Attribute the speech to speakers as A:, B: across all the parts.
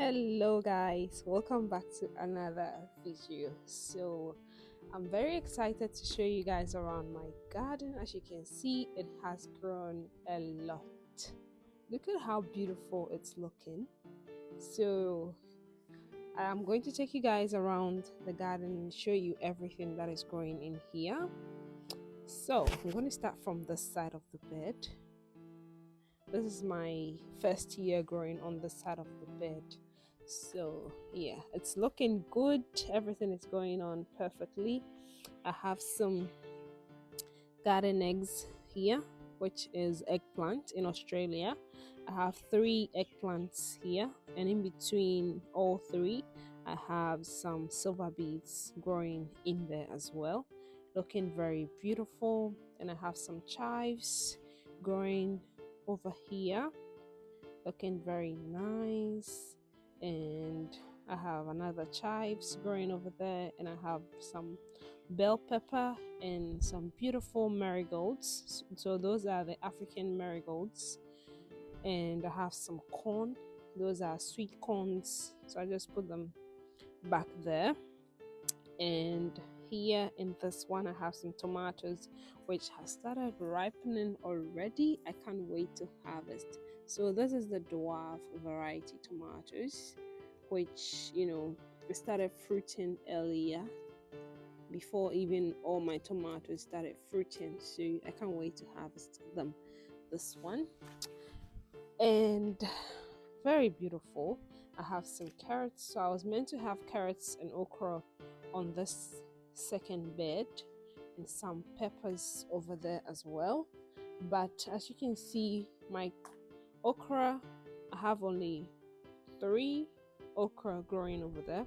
A: Hello guys, welcome back to another video. I'm very excited to show you guys around my garden. As you can see, it has grown a lot. Look at how beautiful it's looking. So I'm going to take you guys around the garden and show you everything that is growing in here. So I'm going to start from this side of the bed. This is my first year growing on the side of the bed. So yeah, it's looking good. Everything is going on perfectly. I have some garden eggs here, which is eggplant in Australia. I have 3 eggplants here, and in between all 3 I have some silver beets growing in there as well, looking very beautiful. And I have some chives growing over here, looking very nice. And I have another chives growing over there, and I have some bell pepper and some beautiful marigolds. So those are the African marigolds. And I have some corn. Those are sweet corns, so I just put them back there. And here in this one I have some tomatoes which has started ripening already. I can't wait to harvest. So this is the dwarf variety tomatoes, which it started fruiting earlier before even all my tomatoes started fruiting. So I can't wait to harvest them. This one, and very beautiful. I have some carrots. So I was meant to have carrots and okra on this second bed, and some peppers over there as well. But as you can see, my okra, I have only 3 okra growing over there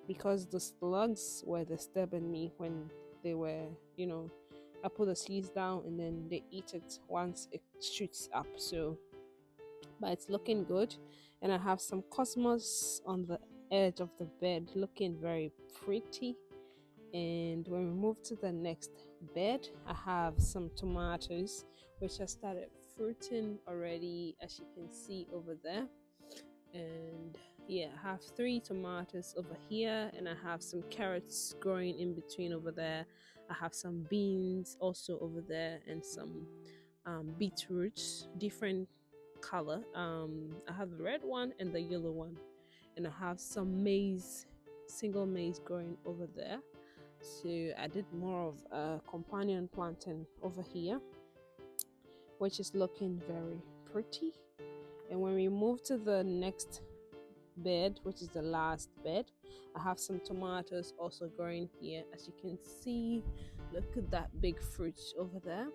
A: because the slugs were disturbing me when they were, I put the seeds down and then they eat it once it shoots up. So but it's looking good. And I have some cosmos on the edge of the bed, looking very pretty. And when we move to the next bed, I have some tomatoes which have started fruiting already, as you can see over there. And yeah, I have 3 tomatoes over here, and I have some carrots growing in between over there. I have some beans also over there, and some beetroots, different color. I have the red one and the yellow one, and I have some maize, single maize growing over there. So I did more of a companion planting over here, which is looking very pretty. And when we move to the next bed, which is the last bed, I have some tomatoes also growing here. As you can see, look at that big fruit over there.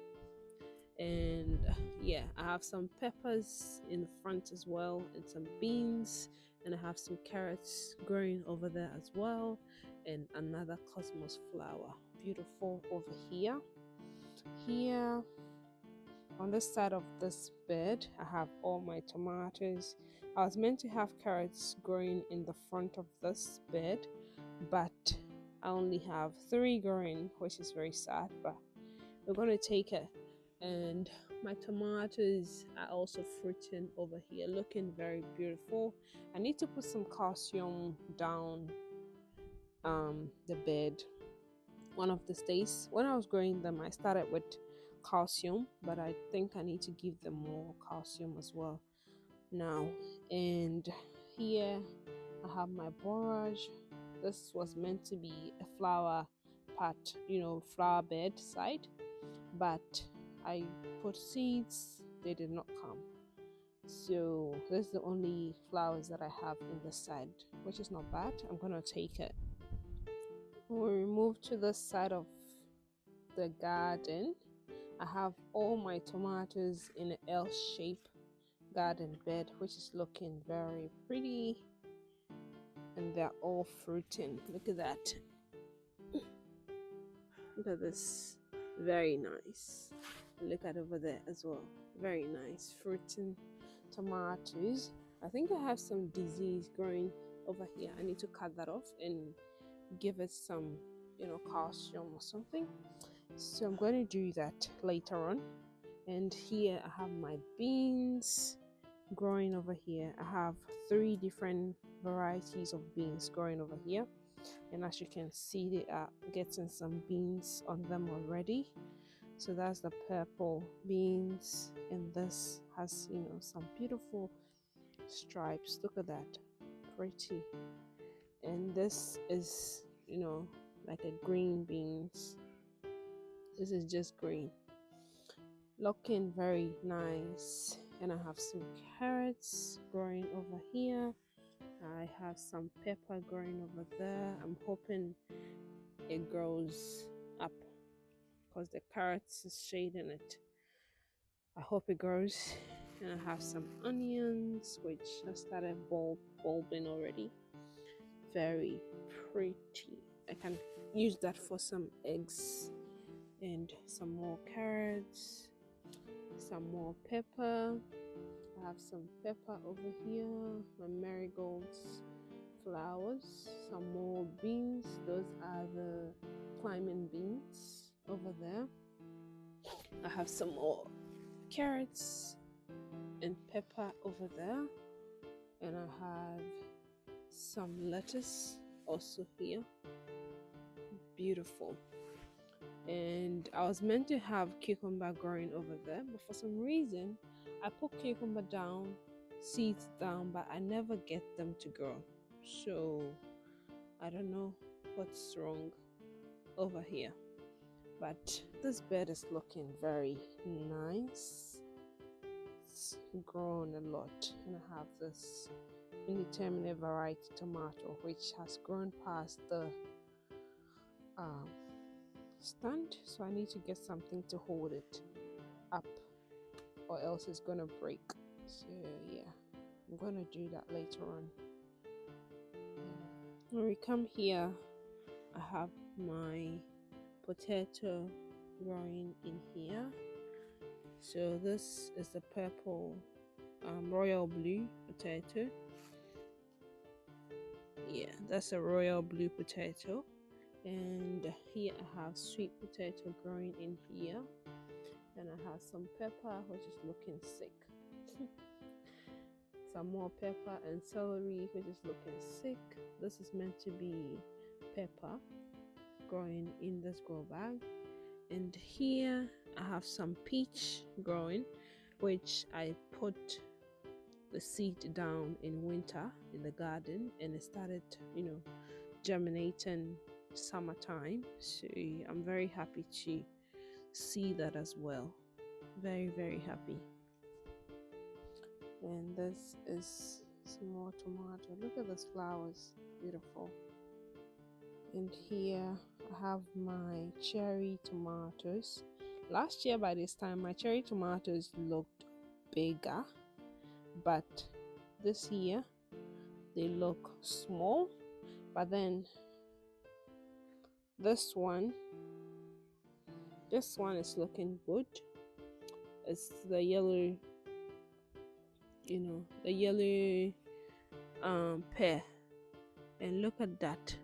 A: And yeah, I have some peppers in the front as well, and some beans, and I have some carrots growing over there as well, and another cosmos flower, beautiful over here. Here on this side of this bed, I have all my tomatoes. I was meant to have carrots growing in the front of this bed, but I only have 3 growing, which is very sad, but we're going to take it. And my tomatoes are also fruiting over here, looking very beautiful. I need to put some calcium down the bed one of these days. When I was growing them, I started with calcium, but I think I need to give them more calcium as well now. And here I have my borage. This was meant to be a flower pot, flower bed side, but I put seeds, they did not come. So this is the only flowers that I have in the side, which is not bad. I'm gonna take it. When we move to the side of the garden, I have all my tomatoes in an L-shaped garden bed, which is looking very pretty, and they're all fruiting. Look at that. Look at this, very nice. Look at over there as well, very nice fruiting tomatoes. I think I have some disease growing over here. I need to cut that off and give it some calcium or something. So I'm going to do that later on. And here I have my beans growing over here. I have 3 different varieties of beans growing over here, and as you can see, they are getting some beans on them already. So that's the purple beans, and this has, you know, some beautiful stripes. Look at that, pretty. And this is, you know, like a green beans. This is just green, looking very nice. And I have some carrots growing over here. I have some pepper growing over there. I'm hoping it grows up because the carrots is shading it. I hope it grows. And I have some onions which have started bulbing already. Very pretty. I can use that for some eggs. And some more carrots, some more pepper. I have some pepper over here, my marigolds flowers, some more beans. Those are the climbing beans over there. I have some more carrots and pepper over there, and I have some lettuce also here. Beautiful. And I was meant to have cucumber growing over there, but for some reason I put cucumber down, seeds down, but I never get them to grow. So I don't know what's wrong over here, but this bed is looking very nice. It's grown a lot, and I have this indeterminate variety tomato which has grown past the stand, so I need to get something to hold it up or else it's gonna break. So yeah, I'm gonna do that later on. When we come here, I have my potato growing in here. So this is the purple royal blue potato. Yeah, that's a royal blue potato. And here I have sweet potato growing in here, and I have some pepper which is looking sick. Some more pepper and celery which is looking sick. This is meant to be pepper growing in this grow bag. And here I have some peach growing, which I put the seed down in winter in the garden, and it started, you know, germinating summertime. So I'm very happy to see that as well. Very happy. And this is some more tomato. Look at those flowers, beautiful. And here I have my cherry tomatoes. Last year by this time my cherry tomatoes looked bigger, but this year they look small. But then this one is looking good. It's the yellow, you know, the yellow pear. And look at that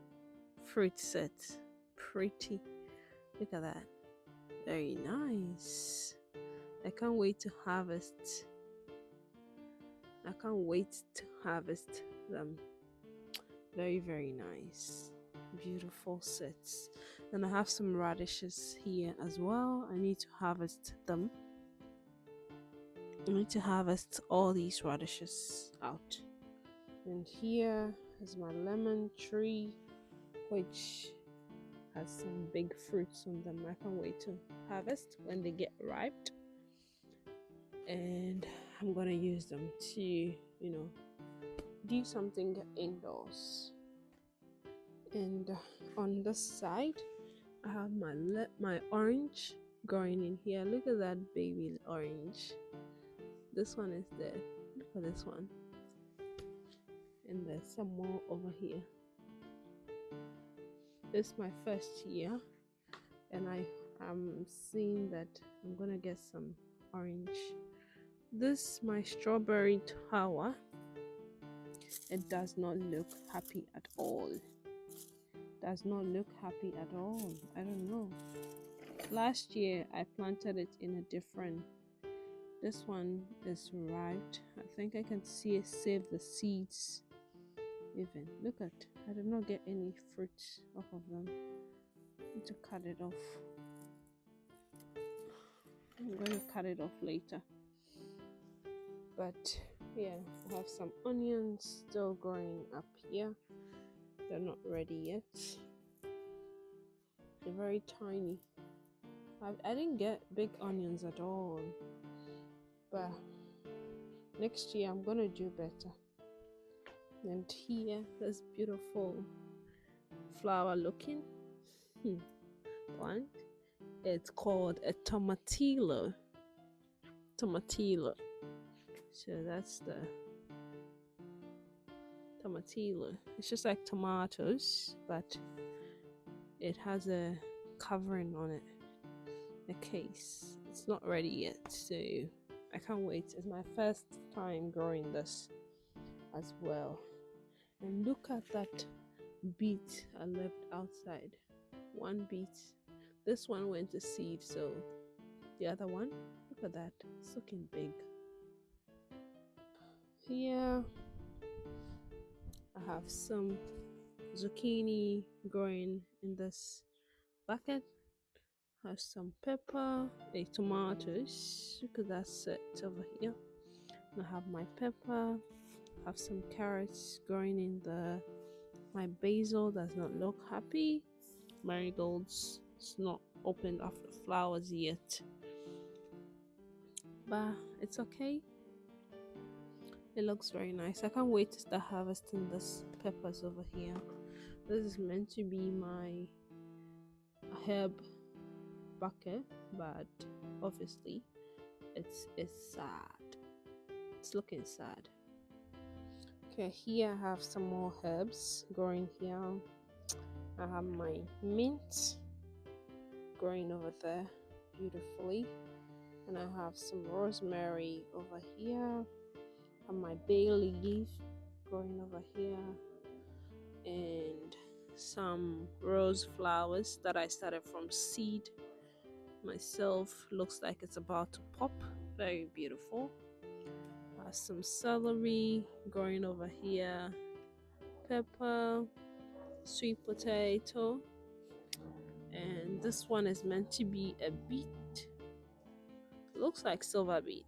A: fruit set, pretty. Look at that, very nice. I can't wait to harvest. I can't wait to harvest them. Very nice, beautiful sets. And I have some radishes here as well. I need to harvest them. I need to harvest all these radishes out. And here is my lemon tree, which has some big fruits on them. I can't wait to harvest when they get ripe, and I'm gonna use them to, you know, do something indoors. And on this side I have my orange growing in here. Look at that baby orange. This one is there. Look at this one. And there's some more over here. This is my first year, and I am seeing that I'm gonna get some orange. This my strawberry tower. It does not look happy at all. Does not look happy at all. I don't know. Last year I planted it in a different This one is ripe. I think I can see it save the seeds even. Look at, I did not get any fruit off of them. I need to cut it off. I'm going to cut it off later. But yeah, I have some onions still growing up here. They're not ready yet. They're very tiny. I didn't get big onions at all, but next year I'm gonna do better. And here, this beautiful flower looking plant. It's called a tomatillo. Tomatillo. So that's the tomatillo. It's just like tomatoes, but it has a covering on it, a case. It's not ready yet, so I can't wait. It's my first time growing this as well. And look at that beet I left outside. One beet. This one went to seed, so the other one, look at that, it's looking big. Here I have some zucchini growing in this bucket. I have some pepper, tomatoes. Look at that set over here. And I have my pepper. I have some carrots growing in my basil does not look happy. Marigolds, it's not opened up the flowers yet, but it's okay. It looks very nice. I can't wait to start harvesting this peppers over here. This is meant to be my herb bucket, but obviously it's sad. It's looking sad. Okay, here I have some more herbs growing here. I have my mint growing over there beautifully, and I have some rosemary over here, and my bay leaf growing over here, and some rose flowers that I started from seed myself. Looks like it's about to pop. Very beautiful. Some celery growing over here, pepper, sweet potato, and this one is meant to be a beet. Looks like silver beet.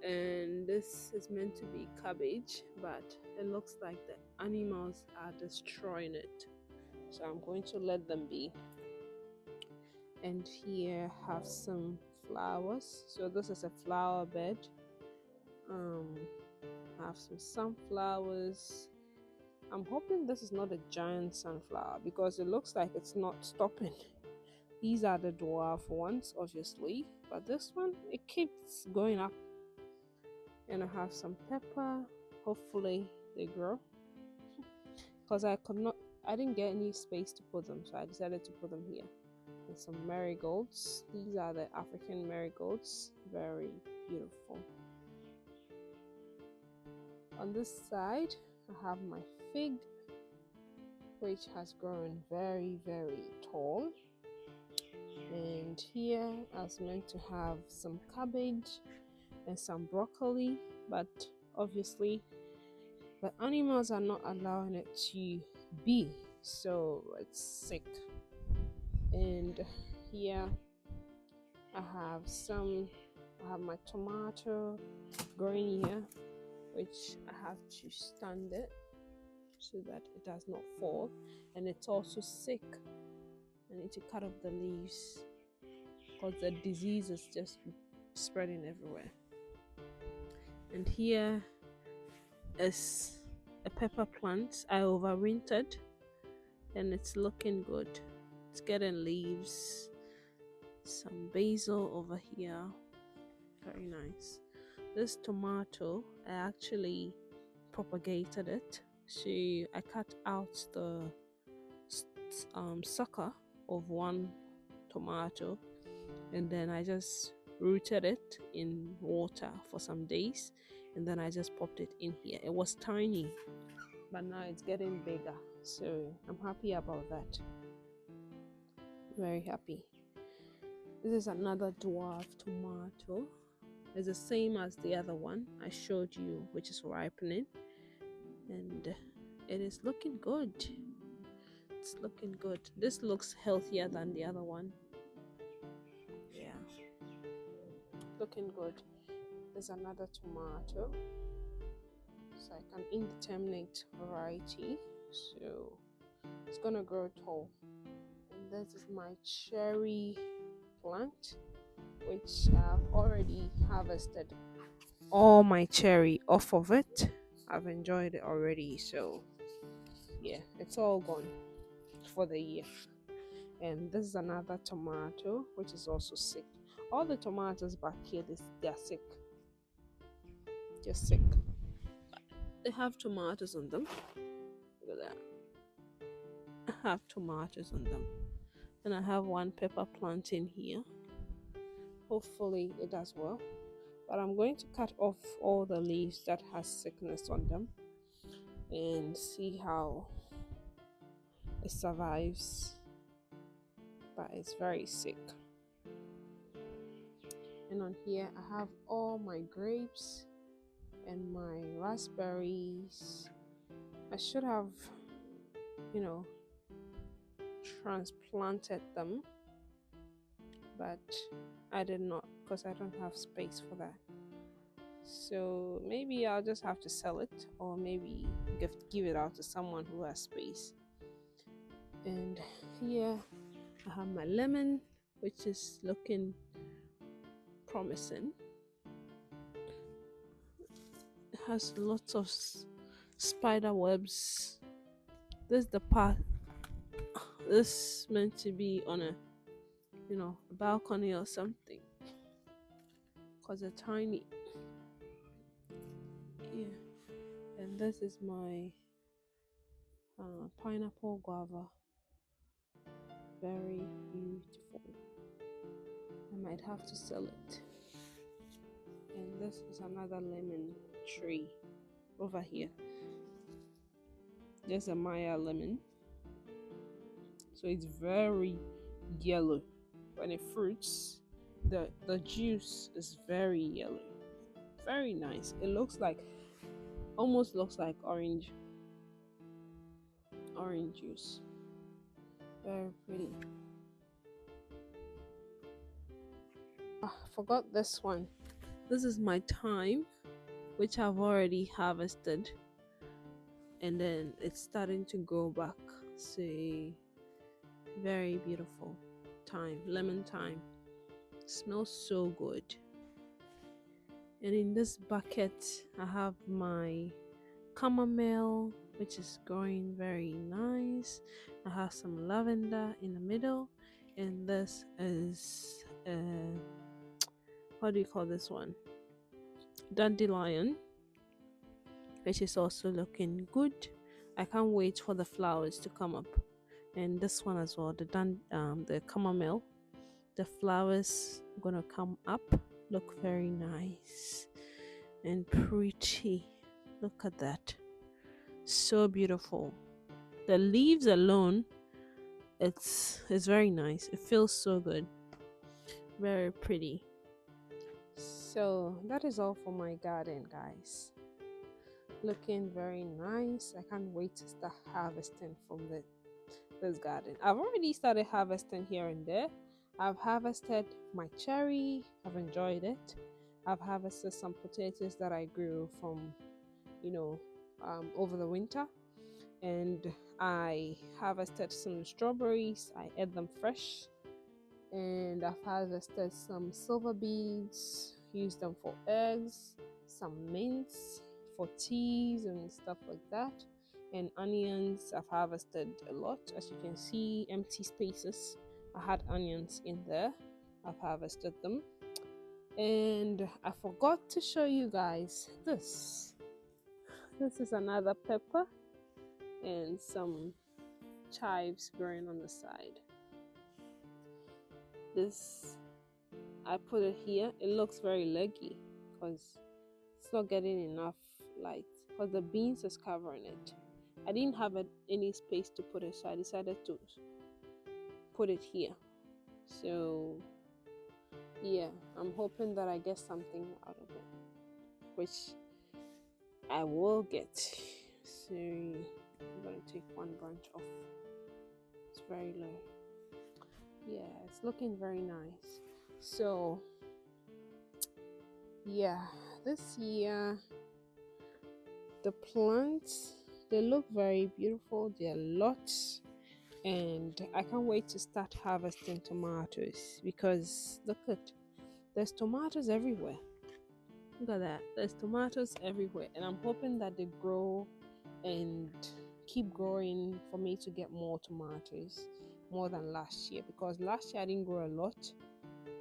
A: And this is meant to be cabbage, but it looks like the animals are destroying it, so I'm going to let them be. And here I have some flowers. So this is a flower bed. I have some sunflowers. I'm hoping this is not a giant sunflower because it looks like it's not stopping. These are the dwarf ones, obviously, but this one, it keeps going up. And I have some pepper. Hopefully they grow, because I didn't get any space to put them, so I decided to put them here. And some marigolds. These are the African marigolds. Very beautiful. On this side, I have my fig, which has grown very, very tall. And here I was meant to have some cabbage and some broccoli, but obviously the animals are not allowing it to be, so it's sick. And here I have my tomato growing here, which I have to stand it so that it does not fall, and it's also sick. I need to cut off the leaves because the disease is just spreading everywhere. And here is a pepper plant I overwintered, and it's looking good. It's getting leaves. Some basil over here, very nice. This tomato, I actually propagated it. So I cut out the sucker of one tomato, and then I just rooted it in water for some days, and then I just popped it in here. It was tiny, but now it's getting bigger, so I'm happy about that. Very happy. This is another dwarf tomato. It's the same as the other one I showed you, which is ripening, and it is looking good. It's looking good. This looks healthier than the other one. Yeah, looking good. There's another tomato. It's like an indeterminate variety, so it's gonna grow tall. And this is my cherry plant, which I've already harvested all my cherry off of it. I've enjoyed it already, so yeah, it's all gone for the year. And this is another tomato which is also sick. All the tomatoes back here, they're sick. They're sick. They have tomatoes on them. Look at that. I have tomatoes on them. And I have one pepper plant in here. Hopefully it does well. But I'm going to cut off all the leaves that has sickness on them and see how it survives. But it's very sick. And on here I have all my grapes and my raspberries. I should have, transplanted them, but I did not because I don't have space for that. So maybe I'll just have to sell it, or maybe give it out to someone who has space. And here I have my lemon, which is looking promising. It has lots of spider webs. This is the part. This is meant to be on a balcony or something, because they're tiny. Yeah. And this is my pineapple guava. Very beautiful. I might have to sell it. And this is another lemon tree over here. There's a Maya lemon. So it's very yellow. When it fruits, the juice is very yellow. Very nice. It almost looks like orange juice. Very pretty. I forgot this one. This is my thyme, which I've already harvested, and then it's starting to grow back. See, very beautiful thyme, lemon thyme. Smells so good. And in this bucket I have my chamomile, which is growing very nice. I have some lavender in the middle, and this is what do you call this one? Dandelion, which is also looking good. I can't wait for the flowers to come up. And this one as well, the chamomile, the flowers gonna come up, look very nice and pretty. Look at that, so beautiful. The leaves alone, it's very nice. It feels so good, very pretty. So that is all for my garden, guys. Looking very nice. I can't wait to start harvesting from this garden. I've already started harvesting here and there. I've harvested my cherry. I've enjoyed it. I've harvested some potatoes that I grew from over the winter, and I harvested some strawberries. I ate them fresh. And I've harvested some silver beads, used them for eggs, some mints for teas and stuff like that. And onions, I've harvested a lot. As you can see, empty spaces. I had onions in there. I've harvested them. And I forgot to show you guys this. This is another pepper and some chives growing on the side. This, I put it here. It looks very leggy because it's not getting enough light, because the beans is covering it. I didn't have any space to put it, so I decided to put it here. So yeah, I'm hoping that I get something out of it, which I will get. So I'm gonna take one branch off. It's very low. Yeah, it's looking very nice. So yeah, this year the plants, they look very beautiful. They're lots, and I can't wait to start harvesting tomatoes because look at, there's tomatoes everywhere. Look at that. There's tomatoes everywhere, and I'm hoping that they grow and keep growing for me to get more tomatoes, more than last year, because last year I didn't grow a lot.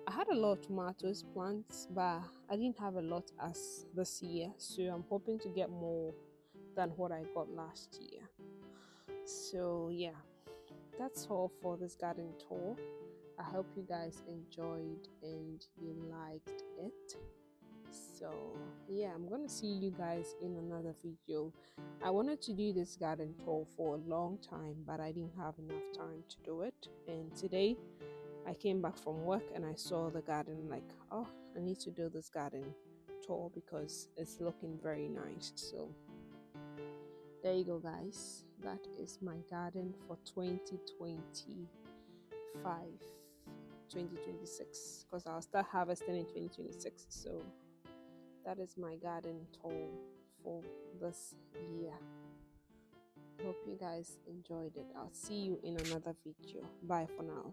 A: I had a lot of tomatoes plants, but I didn't have a lot as this year. So I'm hoping to get more than what I got last year. So yeah, that's all for this garden tour. I hope you guys enjoyed and you liked it. So yeah, I'm gonna see you guys in another video. I wanted to do this garden tour for a long time, but I didn't have enough time to do it. And today I came back from work and I saw the garden, like, oh, I need to do this garden tour because it's looking very nice. So there you go, guys. That is my garden for 2025, 2026, because I'll start harvesting in 2026. So that is my garden tour for this year. Hope you guys enjoyed it. I'll see you in another video. Bye for now.